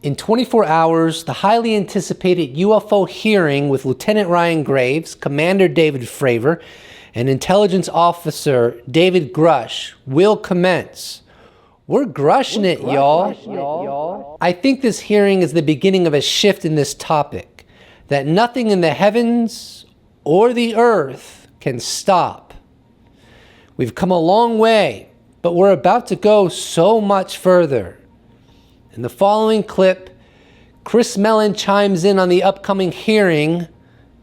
In 24 hours, the highly anticipated UFO hearing with Lieutenant Ryan Graves, Commander David Fravor, and Intelligence Officer David Grusch will commence. We're grushing it, y'all. I think this hearing is the beginning of a shift in this topic, that nothing in the heavens or the earth can stop. We've come a long way, but we're about to go so much further. In the following clip, Chris Mellon chimes in on the upcoming hearing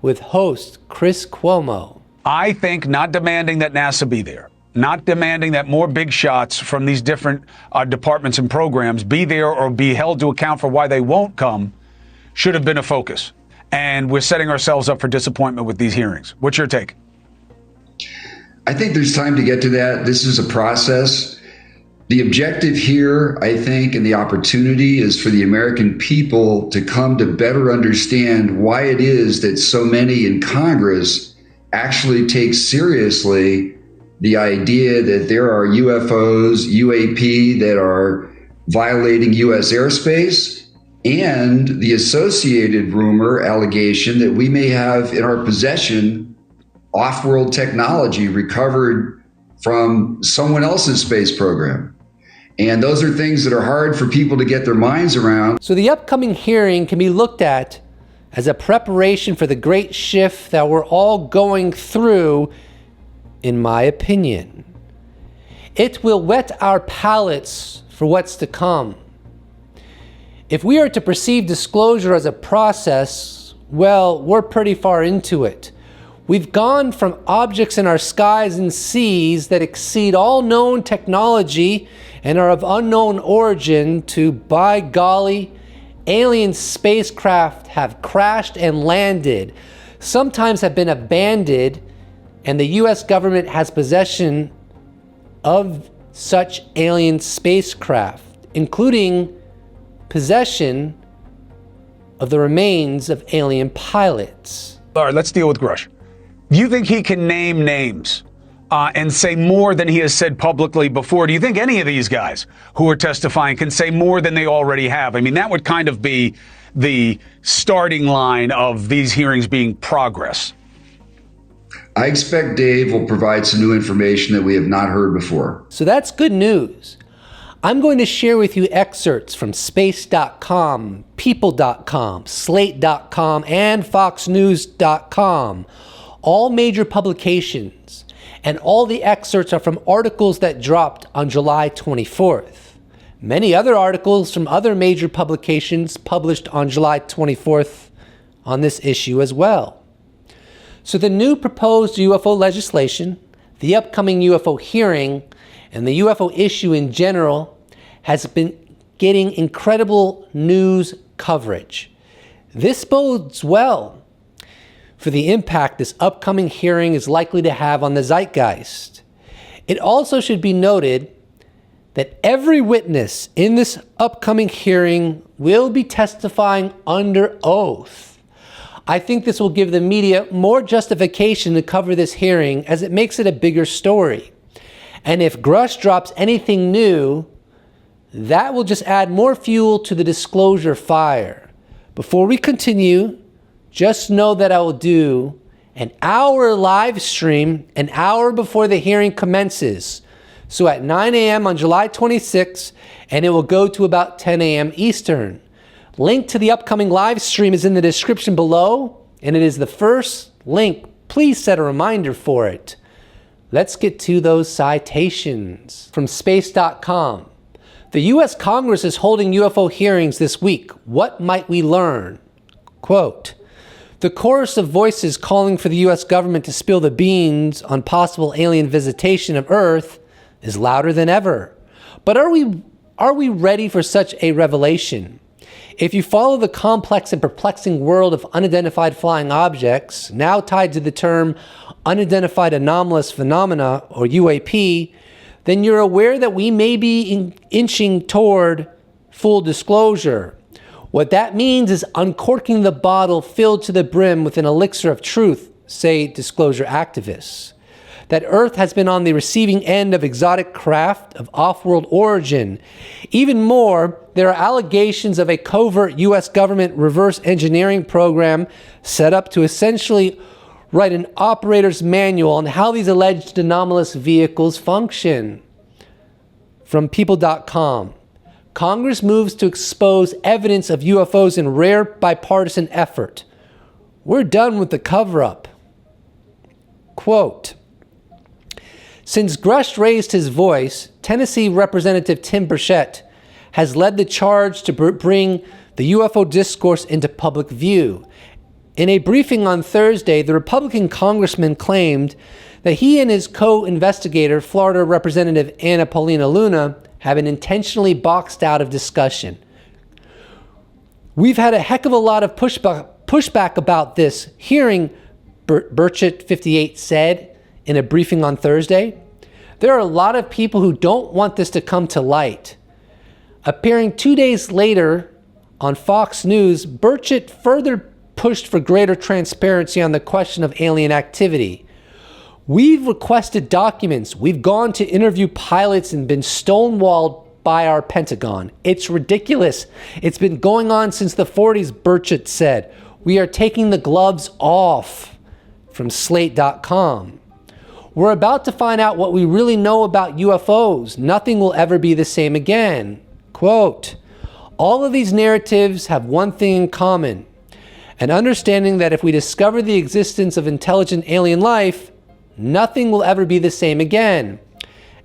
with host Chris Cuomo. I think not demanding that NASA be there, not demanding that more big shots from these different departments and programs be there or be held to account for why they won't come should have been a focus. And we're setting ourselves up for disappointment with these hearings. What's your take? I think there's time to get to that. This is a process. The objective here, I think, and the opportunity is for the American people to come to better understand why it is that so many in Congress actually take seriously the idea that there are UFOs, UAP, that are violating U.S. airspace, and the associated rumor, allegation that we may have in our possession off-world technology recovered from someone else's space program. And those are things that are hard for people to get their minds around. So the upcoming hearing can be looked at as a preparation for the great shift that we're all going through, in my opinion. It will whet our palates for what's to come. If we are to perceive disclosure as a process, well, we're pretty far into it. We've gone from objects in our skies and seas that exceed all known technology and are of unknown origin to, by golly, alien spacecraft have crashed and landed, sometimes have been abandoned, and the US government has possession of such alien spacecraft, including possession of the remains of alien pilots. All right, let's deal with Grusch. Do you think he can name names and say more than he has said publicly before? Do you think any of these guys who are testifying can say more than they already have? I mean, that would kind of be the starting line of these hearings being progress. I expect Dave will provide some new information that we have not heard before. So that's good news. I'm going to share with you excerpts from space.com, people.com, slate.com, and foxnews.com. All major publications, and all the excerpts are from articles that dropped on July 24th. Many other articles from other major publications published on July 24th on this issue as well. So the new proposed UFO legislation, the upcoming UFO hearing, and the UFO issue in general has been getting incredible news coverage. This bodes well for the impact this upcoming hearing is likely to have on the zeitgeist. It also should be noted that every witness in this upcoming hearing will be testifying under oath. I think this will give the media more justification to cover this hearing, as it makes it a bigger story. And if Grusch drops anything new, that will just add more fuel to the disclosure fire. Before we continue, just know that I will do an hour live stream an hour before the hearing commences. So at 9 a.m. on July 26th, and it will go to about 10 a.m. Eastern. Link to the upcoming live stream is in the description below, and it is the first link. Please set a reminder for it. Let's get to those citations. From space.com. The U.S. Congress is holding UFO hearings this week. What might we learn? Quote, the chorus of voices calling for the U.S. government to spill the beans on possible alien visitation of Earth is louder than ever. But are we ready for such a revelation? If you follow the complex and perplexing world of unidentified flying objects, now tied to the term unidentified anomalous phenomena, or UAP, then you're aware that we may be inching toward full disclosure. What that means is uncorking the bottle filled to the brim with an elixir of truth, say disclosure activists. that Earth has been on the receiving end of exotic craft of off-world origin. Even more, there are allegations of a covert U.S. government reverse engineering program set up to essentially write an operator's manual on how these alleged anomalous vehicles function. From people.com. Congress moves to expose evidence of UFOs in rare bipartisan effort. We're done with the cover-up. Quote, since Grusch raised his voice, Tennessee Representative Tim Burchett has led the charge to bring the UFO discourse into public view. In a briefing on Thursday, the Republican congressman claimed that he and his co-investigator, Florida Representative Anna Paulina Luna, have been intentionally boxed out of discussion. We've had a heck of a lot of pushback about this hearing, Burchett, 58, said in a briefing on Thursday. There are a lot of people who don't want this to come to light. Appearing 2 days later on Fox News, Burchett further pushed for greater transparency on the question of alien activity. We've requested documents. We've gone to interview pilots and been stonewalled by our Pentagon. It's ridiculous. It's been going on since the 40s, Burchett said. We are taking the gloves off. From Slate.com. We're about to find out what we really know about UFOs. Nothing will ever be the same again. Quote, all of these narratives have one thing in common, an understanding that if we discover the existence of intelligent alien life, nothing will ever be the same again.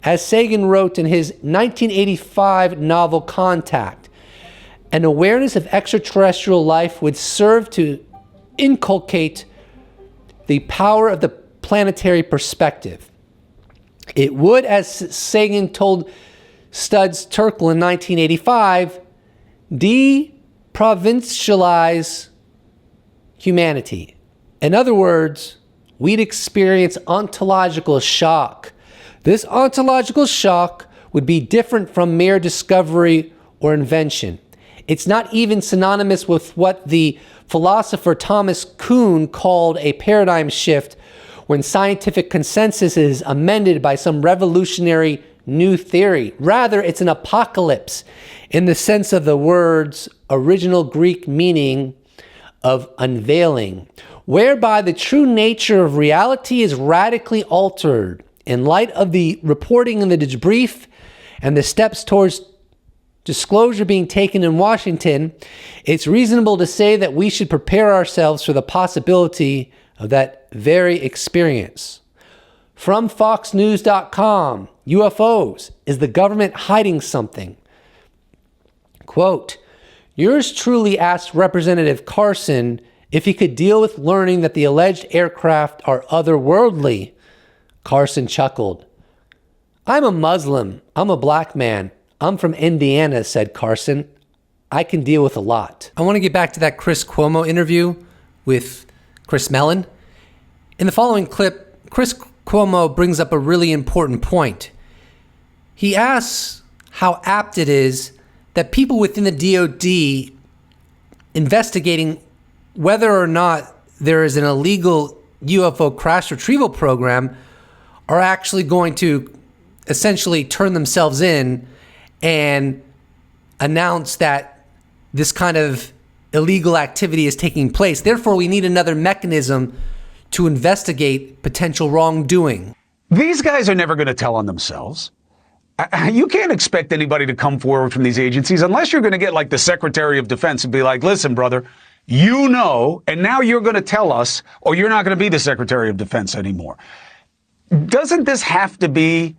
As Sagan wrote in his 1985 novel Contact, an awareness of extraterrestrial life would serve to inculcate the power of the planetary perspective. It would, as Sagan told Studs Terkel in 1985, deprovincialize humanity. In other words, we'd experience ontological shock. This ontological shock would be different from mere discovery or invention. It's not even synonymous with what the philosopher Thomas Kuhn called a paradigm shift, when scientific consensus is amended by some revolutionary new theory. Rather, it's an apocalypse in the sense of the word's original Greek meaning of unveiling, whereby the true nature of reality is radically altered. In light of the reporting in the debrief and the steps towards disclosure being taken in Washington, it's reasonable to say that we should prepare ourselves for the possibility of that very experience. From FoxNews.com, UFOs, is the government hiding something? Quote, yours truly asked Representative Carson if he could deal with learning that the alleged aircraft are otherworldly. Carson chuckled. I'm a Muslim. I'm a black man. I'm from Indiana, said Carson. I can deal with a lot. I want to get back to that Chris Cuomo interview with Chris Mellon. In the following clip, Chris Cuomo brings up a really important point. He asks how apt it is that people within the DOD investigating whether or not there is an illegal UFO crash retrieval program are actually going to essentially turn themselves in and announce that this kind of illegal activity is taking place. Therefore, we need another mechanism to investigate potential wrongdoing. These guys are never going to tell on themselves. You can't expect anybody to come forward from these agencies unless you're going to get like the Secretary of Defense and be like, listen, brother, you know, and now you're going to tell us, or you're not going to be the Secretary of Defense anymore. Doesn't this have to be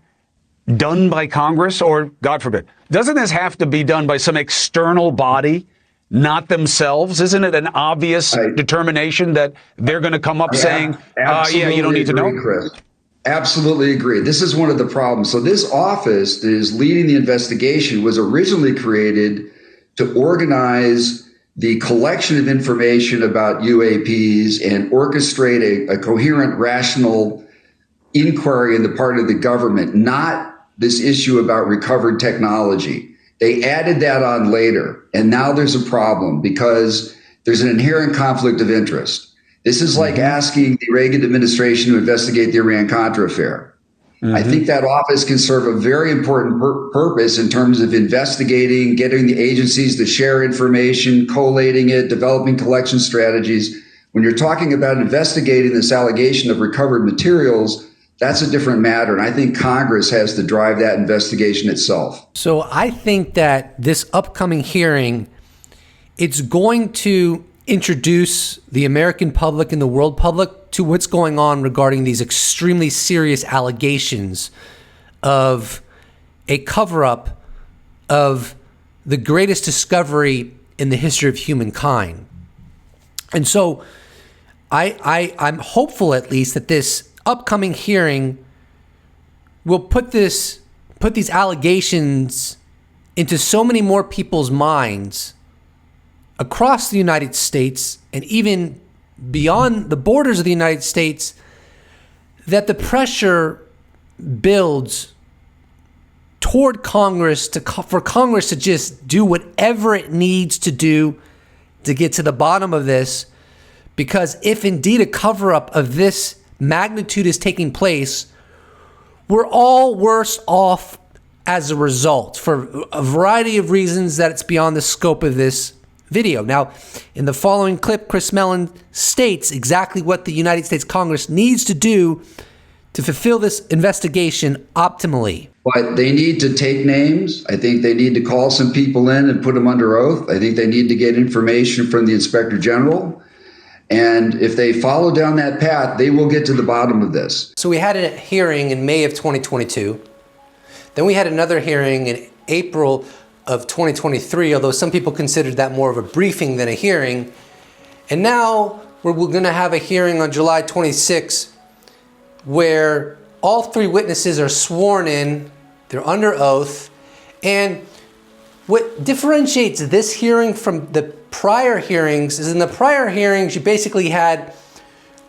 done by Congress, or God forbid, doesn't this have to be done by some external body, not themselves? Isn't it an obvious determination that they're going to come up saying, yeah, you don't need to know? Chris. Absolutely agree. This is one of the problems. So this office that is leading the investigation was originally created to organize the collection of information about UAPs and orchestrate a coherent, rational inquiry on the part of the government, not this issue about recovered technology. They added that on later, and now there's a problem because there's an inherent conflict of interest. This is like asking the Reagan administration to investigate the Iran-Contra affair. I think that office can serve a very important purpose in terms of investigating, getting the agencies to share information, collating it, developing collection strategies. When you're talking about investigating this allegation of recovered materials, that's a different matter. And I think Congress has to drive that investigation itself. So I think that this upcoming hearing, it's going to introduce the American public and the world public to what's going on regarding these extremely serious allegations of a cover-up of the greatest discovery in the history of humankind. And so I'm hopeful, at least, that this upcoming hearing will put these allegations into so many more people's minds across the United States and even beyond the borders of the United States, that the pressure builds toward Congress for Congress to just do whatever it needs to do to get to the bottom of this. Because if indeed a cover-up of this magnitude is taking place, we're all worse off as a result for a variety of reasons that it's beyond the scope of this video. Now, in the following clip, Chris Mellon states exactly what the United States Congress needs to do to fulfill this investigation optimally. But they need to take names. I think they need to call some people in and put them under oath. I think they need to get information from the Inspector General. And if they follow down that path, they will get to the bottom of this. So we had a hearing in May of 2022. Then we had another hearing in April of 2023, although some people considered that more of a briefing than a hearing. And now we're going to have a hearing on July 26, where all three witnesses are sworn in, they're under oath. And what differentiates this hearing from the prior hearings is in the prior hearings, you basically had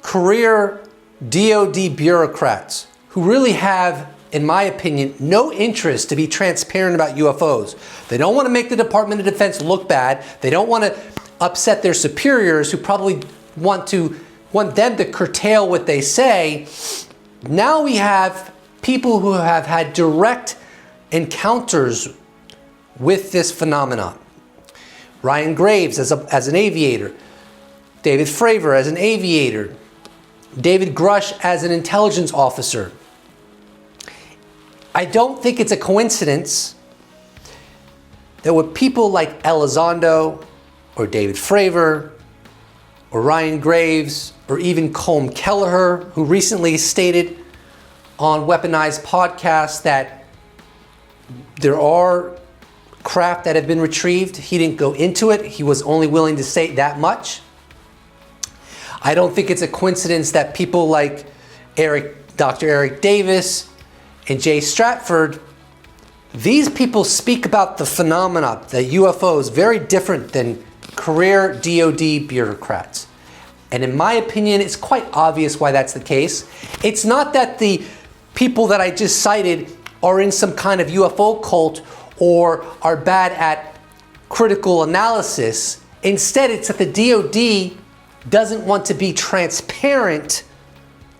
career DOD bureaucrats who really have, in my opinion, no interest to be transparent about UFOs. They don't want to make the Department of Defense look bad. They don't want to upset their superiors who probably want them to curtail what they say. Now we have people who have had direct encounters with this phenomenon. Ryan Graves as an aviator, David Fravor as an aviator, David Grusch as an intelligence officer. I don't think it's a coincidence that with people like Elizondo or David Fravor or Ryan Graves or even Colm Kelleher, who recently stated on Weaponized Podcast that there are craft that have been retrieved. He didn't go into it. He was only willing to say that much. I don't think it's a coincidence that people like Dr. Eric Davis and Jay Stratford, these people speak about the phenomena, the UFOs, very different than career DOD bureaucrats. And in my opinion, it's quite obvious why that's the case. It's not that the people that I just cited are in some kind of UFO cult or are bad at critical analysis. Instead, it's that the DOD doesn't want to be transparent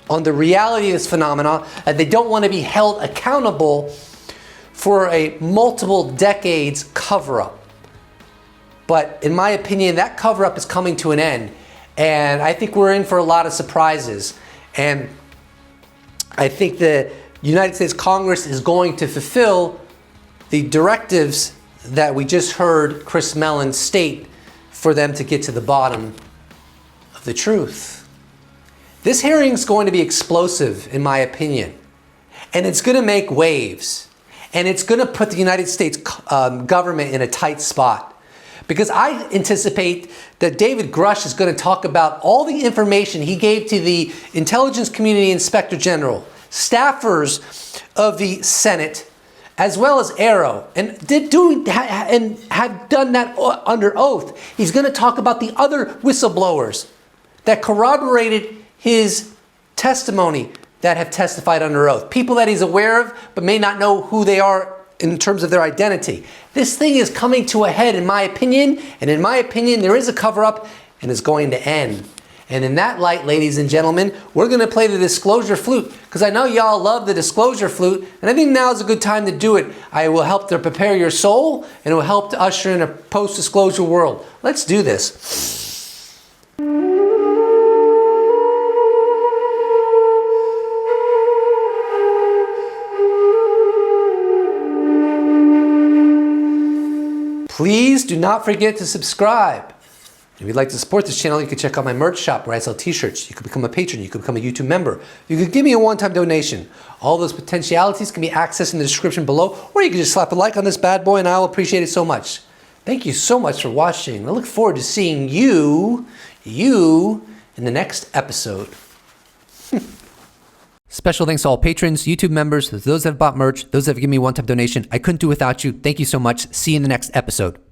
on the reality of this phenomena, and they don't want to be held accountable for a multiple decades cover-up. But in my opinion, that cover-up is coming to an end, and I think we're in for a lot of surprises. And I think the United States Congress is going to fulfill the directives that we just heard Chris Mellon state for them to get to the bottom of the truth. This hearing is going to be explosive, in my opinion, and it's going to make waves, and it's going to put the United States government in a tight spot. Because I anticipate that David Grusch is going to talk about all the information he gave to the Intelligence Community Inspector General, staffers of the Senate, as well as AARO, and have done that under oath. He's going to talk about the other whistleblowers that corroborated his testimony that have testified under oath. People that he's aware of, but may not know who they are in terms of their identity. This thing is coming to a head, in my opinion, and in my opinion, there is a cover-up, and it's going to end. And in that light, ladies and gentlemen, we're going to play the disclosure flute, because I know y'all love the disclosure flute, and I think now is a good time to do it. I will help to prepare your soul, and it will help to usher in a post-disclosure world. Let's do this. Please do not forget to subscribe. If you'd like to support this channel, you can check out my merch shop where I sell t-shirts. You can become a patron. You can become a YouTube member. You can give me a one-time donation. All those potentialities can be accessed in the description below, or you can just slap a like on this bad boy and I'll appreciate it so much. Thank you so much for watching. I look forward to seeing you in the next episode. Special thanks to all patrons, YouTube members, those that have bought merch, those that have given me a one-time donation. I couldn't do without you. Thank you so much. See you in the next episode.